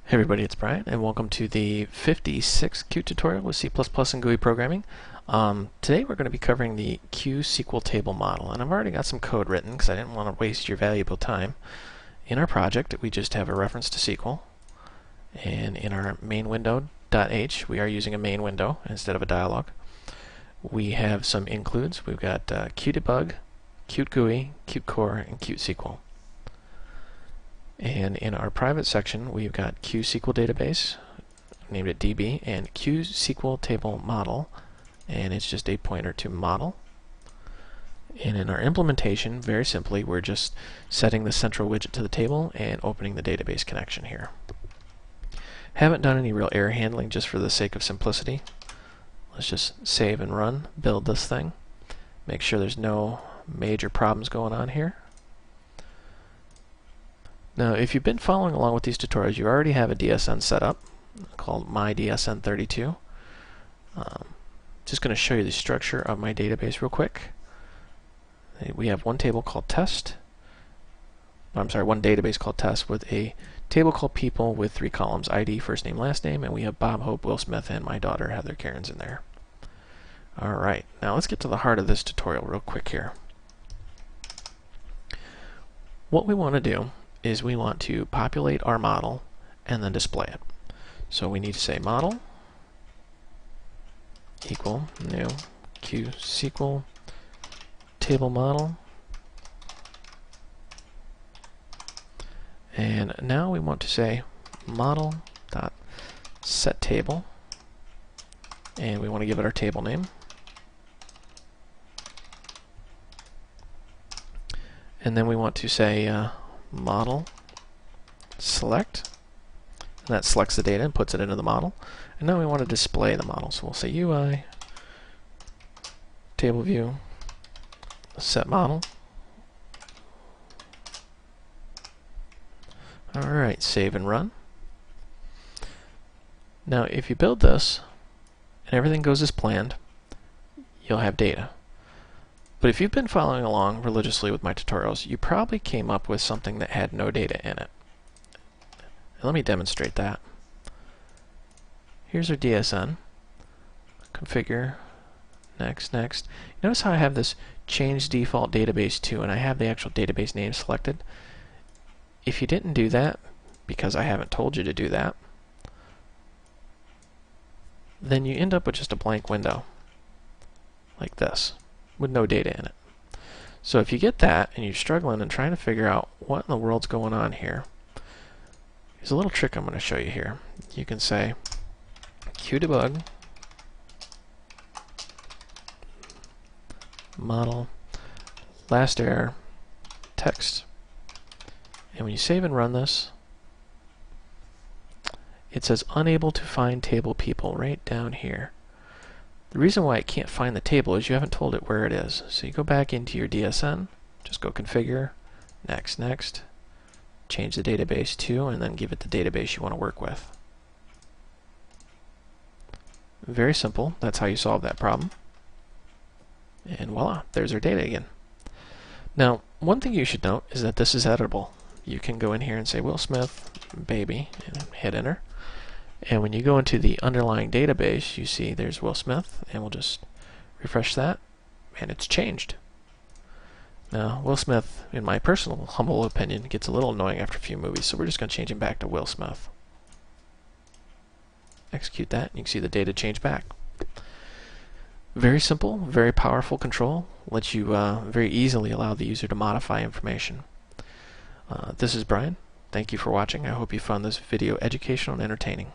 Hey everybody, it's Brian, and welcome to the 56th Qt tutorial with C++ and GUI programming. Today we're going to be covering the QSqlTableModel, and I've already got some code written because I didn't want to waste your valuable time. In our project, we just have a reference to SQL, and in our main window.h, we are using a main window instead of a dialog. We have some includes. We've got QDebug, QtGUI, QtCore, and QtSQL. And in our private section, we've got QSqlDatabase, named it DB, and QSqlTableModel, and it's just a pointer to model. And in our implementation, very simply, we're just setting the central widget to the table and opening the database connection here. Haven't done any real error handling just for the sake of simplicity. Let's just save and run, build this thing, make sure there's no major problems going on here. Now, if you've been following along with these tutorials, you already have a DSN set up called myDSN32. Just going to show you the structure of my database real quick. We have one table called test. One database called test with a table called people with 3 columns: ID, first name, last name, and we have Bob, Hope, Will Smith, and my daughter Heather Cairns in there. Alright, now let's get to the heart of this tutorial real quick here. What we want to do is we want to populate our model and then display it. So we need to say model equal new QSqlTableModel, and now we want to say model.setTable, and we want to give it our table name. And then we want to say model select, and that selects the data and puts it into the model. And now we want to display the model, so we'll say UI table view set model. Alright, save and run. Now if you build this and everything goes as planned, you'll have data. But if you've been following along religiously with my tutorials, you probably came up with something that had no data in it. And let me demonstrate that. Here's our DSN. Configure. Next. Notice how I have this change default database to, and I have the actual database name selected. If you didn't do that, because I haven't told you to do that, then you end up with just a blank window, like this, with no data in it. So if you get that and you're struggling and trying to figure out what in the world's going on here, there's a little trick I'm going to show you here. You can say QDebug model last error text, and when you save and run this, it says unable to find table people right down here. The reason why it can't find the table is you haven't told it where it is. So you go back into your DSN, just go configure, next, change the database to, and then give it the database you want to work with. Very simple. That's how you solve that problem. And voila, there's our data again. Now, one thing you should note is that this is editable. You can go in here and say Will Smith, baby, and hit enter. And when you go into the underlying database, you see there's Will Smith, and we'll just refresh that, and it's changed. Now, Will Smith, in my personal humble opinion, gets a little annoying after a few movies, so we're just going to change him back to Will Smith. Execute that, and you can see the data change back. Very simple, very powerful control. Lets you very easily allow the user to modify information. This is Brian. Thank you for watching. I hope you found this video educational and entertaining.